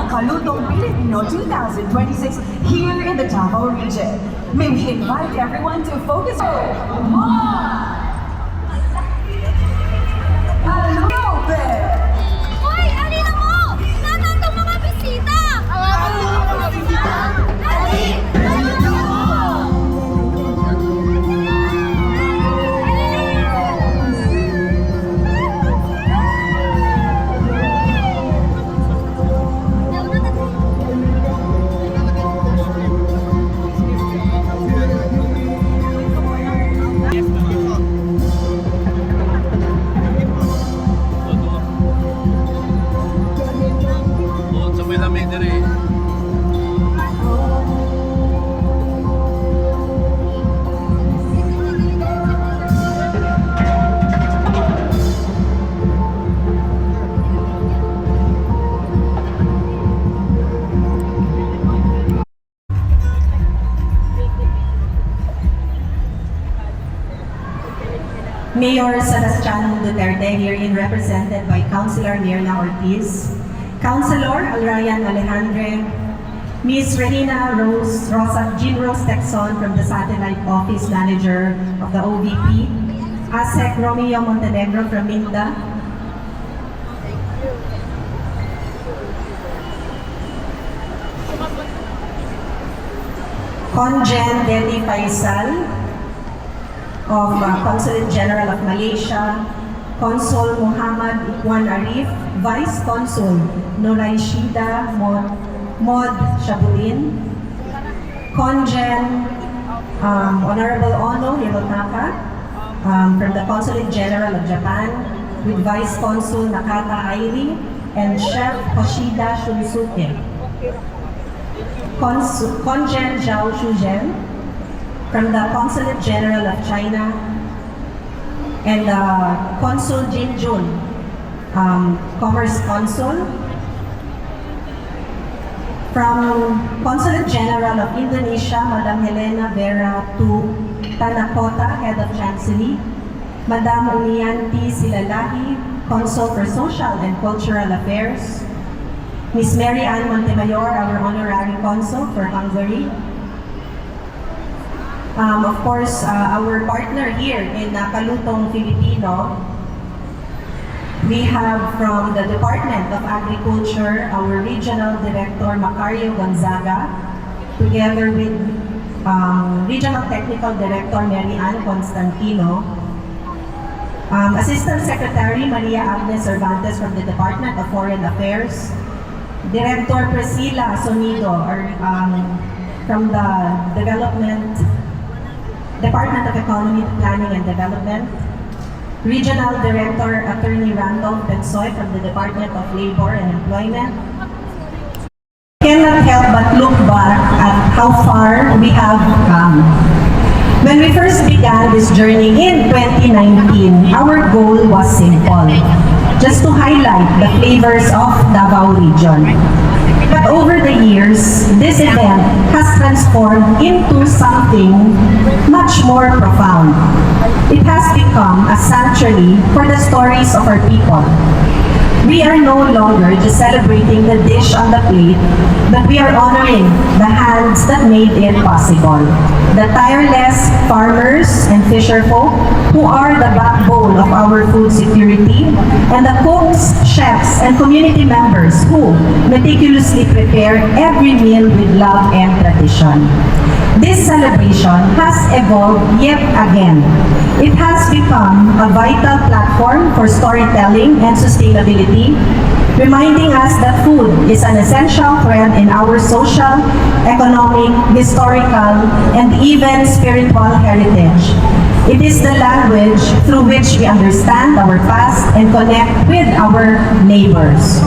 Kalutong Pilipino 2026 here in the Davao region. May we invite everyone to focus on Hoy! Alina mo! Nasaan itong mga bisita? Mayor Sebastiano Duterte, herein represented by Councilor Mirna Ortiz, Councilor Alrayan Alejandre, Ms. Regina Jean Rose Texon from the Satellite Office Manager of the OVP, ASEC Romeo Montenegro from MINDA, Conjen Dedi Faisal of Consulate General of Malaysia, Consul Muhammad Ikhwan Arif, Vice Consul Nuray Shida Mod Shabulin, Conjen Honorable Ono Hirotaka from the Consulate General of Japan, with Vice Consul Nakata Airi and Chef Hoshida Shunsuke, Conjen Zhao Shuzhen from the Consulate General of China, and Consul Jin Jun, Commerce Consul, from Consulate General of Indonesia, Madam Helena Vera Tu Tanakota, Head of Chancellery, Madam Umianti Silalahi, Consul for Social and Cultural Affairs, Ms. Mary Ann Montemayor, our Honorary Consul for Hungary. Of course, our partner here in Kalutong Filipino, we have from the Department of Agriculture, our Regional Director Macario Gonzaga, together with Regional Technical Director Mary Ann Constantino, Assistant Secretary Maria Agnes Cervantes from the Department of Foreign Affairs, Director Priscilla Sonido from the Department of Economy, Planning and Development, Regional Director Attorney Randolph Bensoy from the Department of Labor and Employment. I cannot help but look back at how far we have come. When we first began this journey in 2019, our goal was simple, just to highlight the flavors of Davao region. But over the years, this event has transformed into something much more profound. It has become a sanctuary for the stories of our people. We are no longer just celebrating the dish on the plate, but we are honoring the hands that made it possible. The tireless farmers and fisherfolk who are the backbone of our food security, and the cooks, chefs, and community members who meticulously prepare every meal with love and tradition. This celebration has evolved yet again. It has become a vital platform for storytelling and sustainability, reminding us that food is an essential thread in our social, economic, historical, and even spiritual heritage. It is the language through which we understand our past and connect with our neighbors.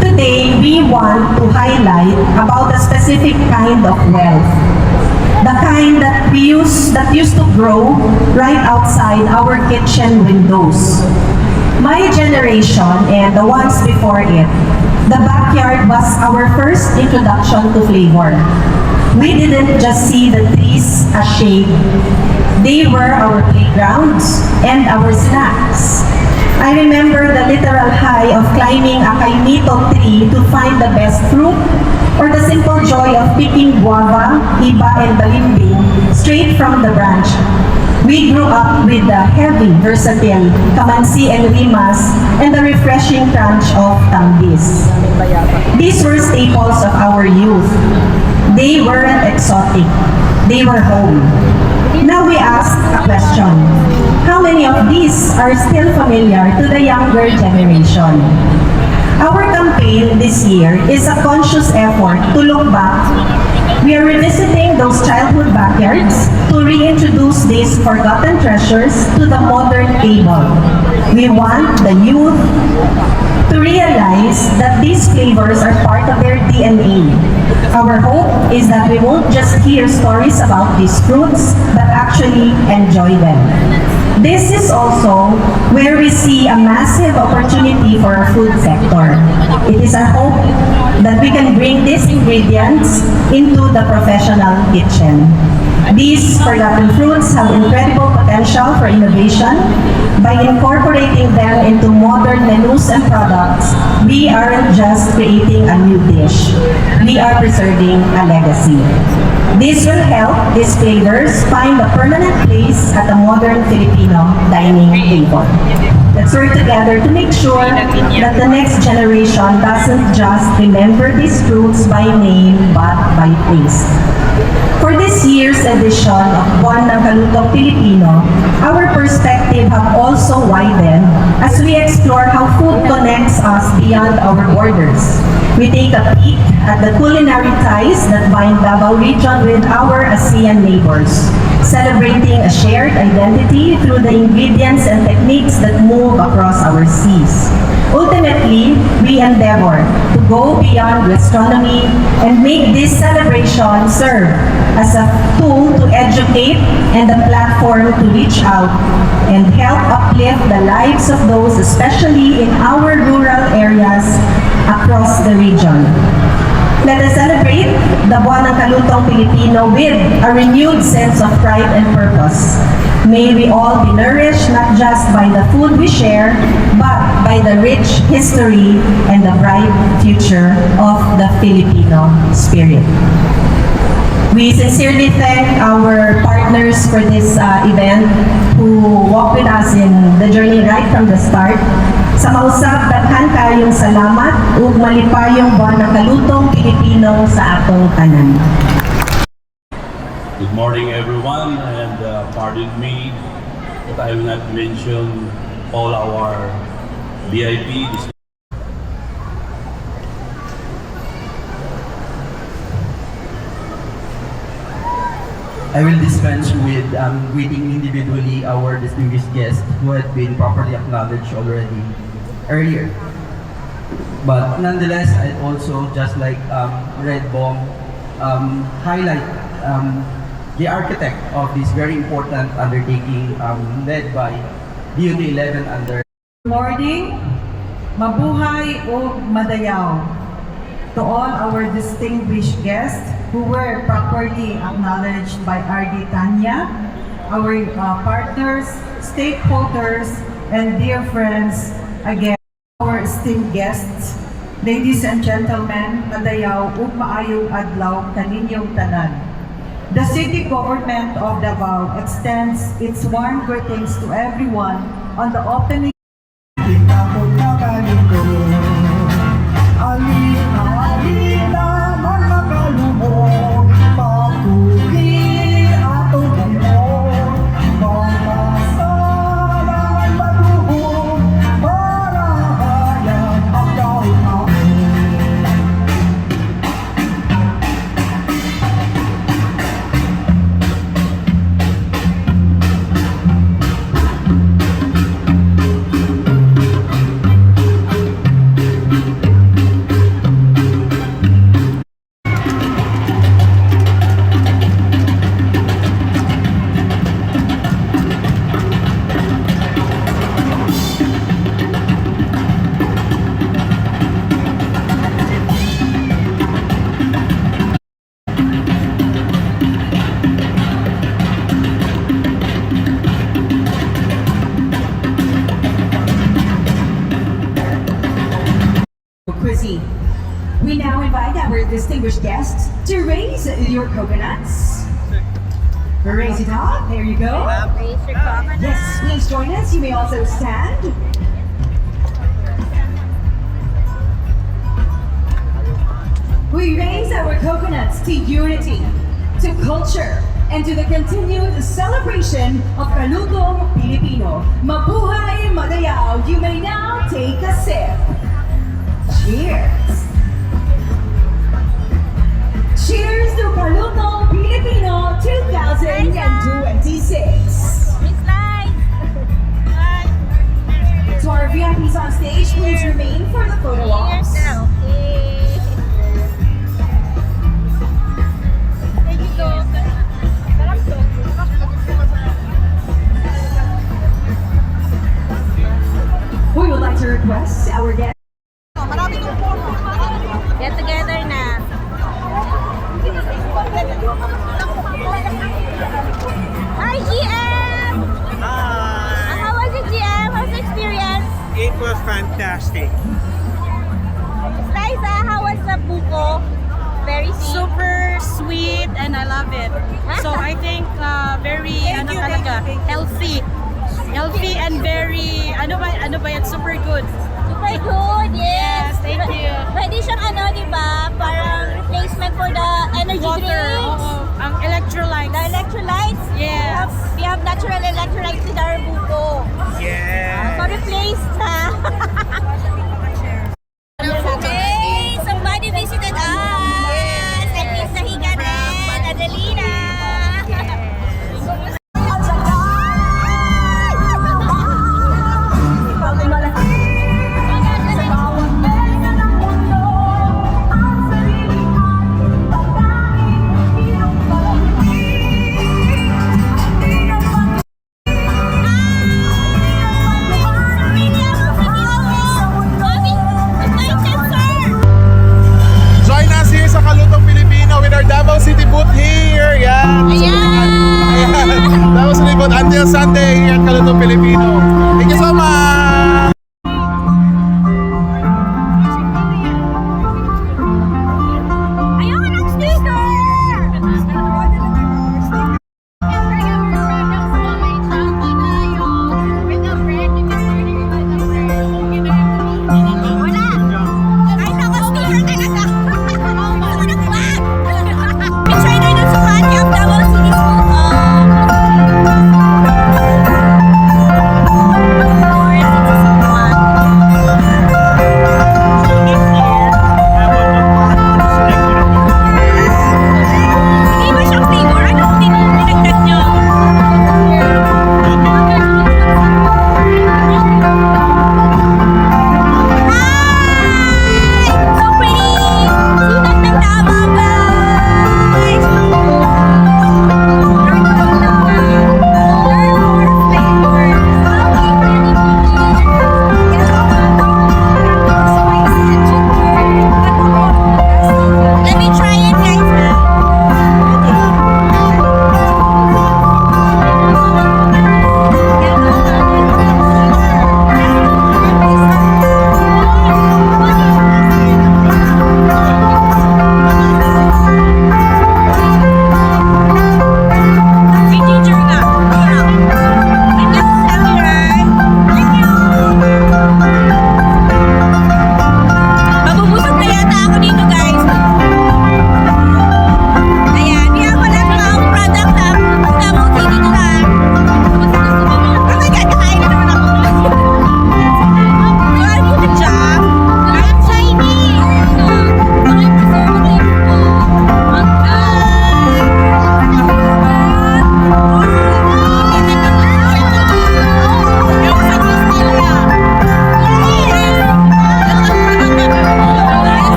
Today, we want to highlight about a specific kind of wealth. The kind that used to grow right outside our kitchen windows. My generation and the ones before it, the backyard was our first introduction to flavor. We didn't just see the trees as shade. They were our playgrounds and our snacks. I remember the literal high of climbing a kainito tree to find the best fruit, or the simple joy of picking guava, iba, and balimbing straight from the branch. We grew up with the heavy, versatile kamansi and rimas and the refreshing crunch of tambis. These were staples of our youth. They weren't exotic. They were home. Now we ask a question. How many of these are still familiar to the younger generation? Our campaign this year is a conscious effort to look back. We are revisiting those childhood backyards to reintroduce these forgotten treasures to the modern table. We want the youth to realize that these flavors are part of their DNA. Our hope is that we won't just hear stories about these fruits, but actually enjoy them. This is also where we see a massive opportunity for our food sector. It is our hope that we can bring these ingredients into the professional kitchen. These forgotten fruits have incredible potential for innovation. By incorporating them into modern menus and products, we aren't just creating a new dish. We are preserving a legacy. This will help these flavors find a permanent place at a modern Filipino dining table. Let's work together to make sure that the next generation doesn't just remember these fruits by name but by taste. For this year's edition of Buwan ng Kalutong Pilipino, our perspective have also widened as we explore how food connects us beyond our borders. We take a peek at the culinary ties that bind Davao Region with our ASEAN neighbors, celebrating a shared identity through the ingredients and techniques that move across our seas. Ultimately, we endeavor to go beyond gastronomy and make this celebration serve as a tool to educate and a platform to reach out and help uplift the lives of those, especially in our rural areas across the region. Let us celebrate the Buwan ng Kalutong Pilipino with a renewed sense of pride and purpose. May we all be nourished not just by the food we share, but by the rich history and the bright future of the Filipino spirit. We sincerely thank our partners for this event who walked with us in the journey right from the start. Sa mausap, daghan kayong salamat ug malipayong Buwan ng Kalutong Pilipino sa atong tanan. Good morning, everyone, and pardon me that I will not mention all our VIP. I will dispense with greeting individually our distinguished guests who had been properly acknowledged already earlier. But nonetheless, I'd also, just like Red Bong, highlight the architect of this very important undertaking led by DUT 11 under. Good morning, mabuhay o madayaw. To all our distinguished guests who were properly acknowledged by RD Tanya, our partners, stakeholders, and dear friends, again, our esteemed guests, ladies and gentlemen, madayaw ug maayong adlaw kaninyong tanan. The city government of Davao extends its warm greetings to everyone on the opening We now invite our distinguished guests to raise your coconuts. Raise it up. There you go. Raise your coconut. Yes, please join us. You may also stand. We raise our coconuts to unity, to culture, and to the continued celebration of Kalutong Pilipino. Mabuhay Madayao! You may now take a sip. Cheers! Cheers to Kalutong Pilipino 2026! Miss Light. To our VIPs on stage, please remain for the photo ops. Okay. Thank you, Dok. Sarap, Dok. We would like to request our guests. Get together na. Hi, GM! Hi! How was it, GM? How's the experience? It was fantastic. Liza, how was the buko? Very sweet. Super sweet and I love it. So I think very healthy. Healthy and very ano ba yan, super good. Super good, yes. Yes, thank you. Pwede siyang di ba? Parang replacement for the energy Water, drinks. ang electrolytes. The electrolytes. Yes. We have natural electrolytes with our buko. Yeah. So replaced na. Okay, somebody visited us. And Miss Nahiga din, Adelina.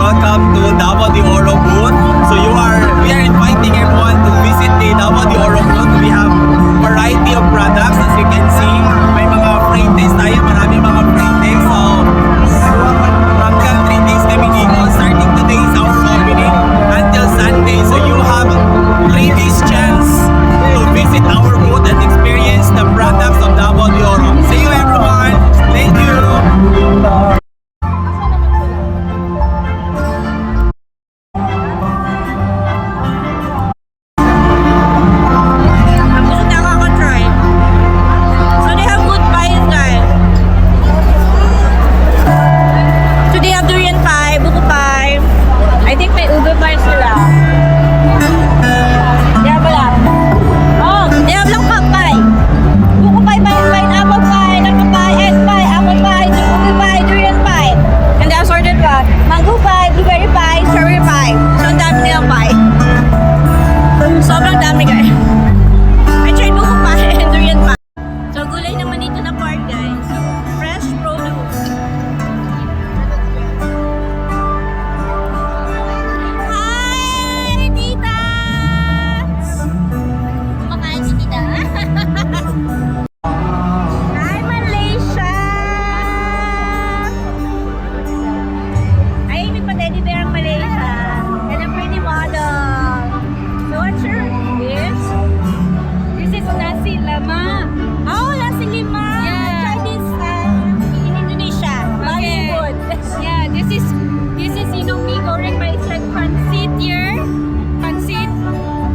welcome to Davao de Oro booth. So we are inviting everyone to visit the Davao de Oro booth. We have variety of products as you can see. May mga free taste tayo, maraming mga free taste. So hanggang 3 days kami dito. Starting today is our opening until Sunday. So you have 3 days chance to visit our booth and experience the products of Davao de Oro. See you everyone. Thank you. Gusto na ako try. So they have good pies guys. So they have durian pie, buko pie. I think may ube pie sila. They have wala. Oh, they have lang pie. Buko pie, pineapple pie, napa pie, egg pie, apple pie, ube pie, durian pie. And they assorted pa. Mango pie, blueberry pie, strawberry pie. So ang dami nilang pie. Sobrang dami guys. I tried buko pie and durian pie. So gulay naman dito na part guys. Fresh produce. Hi, tita! Kumakain si tita. Hi, Malaysia! Ay, may pa-teddy bear ang Malaysia. And a pretty model. So what's your dish? This is nasi lemak. Oh, nasi lemak. Yeah. I tried this in Indonesia. Bali food. Yeah, this is mie goreng, but it's like pancit here. Pancit.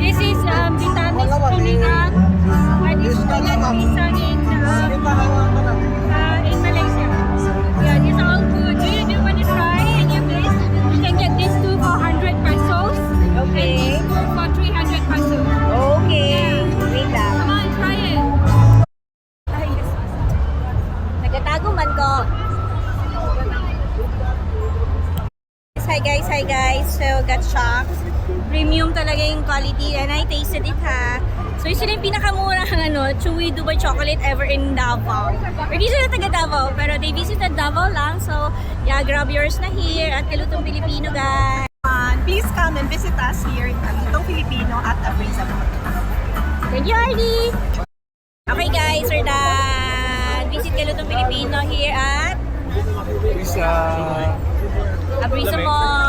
This is Vietnamese tulingan. And it's pisang in Malaysia. Yeah, these are all good. Do you want to try in your place? You can get this two for 100 pesos. Okay. And this two for 300 pesos. Okay. Wait lang. Come on, try it. Nagatago man ko. Hi guys. So, got shocked. Premium talaga yung quality and I tasted it ha. So, ito yung pinakamurang chewy Dubai chocolate ever in Davao. Or di sila taga Davao, pero they visited Davao lang. So, yeah, grab yours na here at Kalutong Pilipino guys. Please come and visit us here in Kalutong Filipino at Abrisa Booth. Thank you, Hardy! Okay guys, we're done. Visit Kalutong Pilipino here at Abrisa Mall.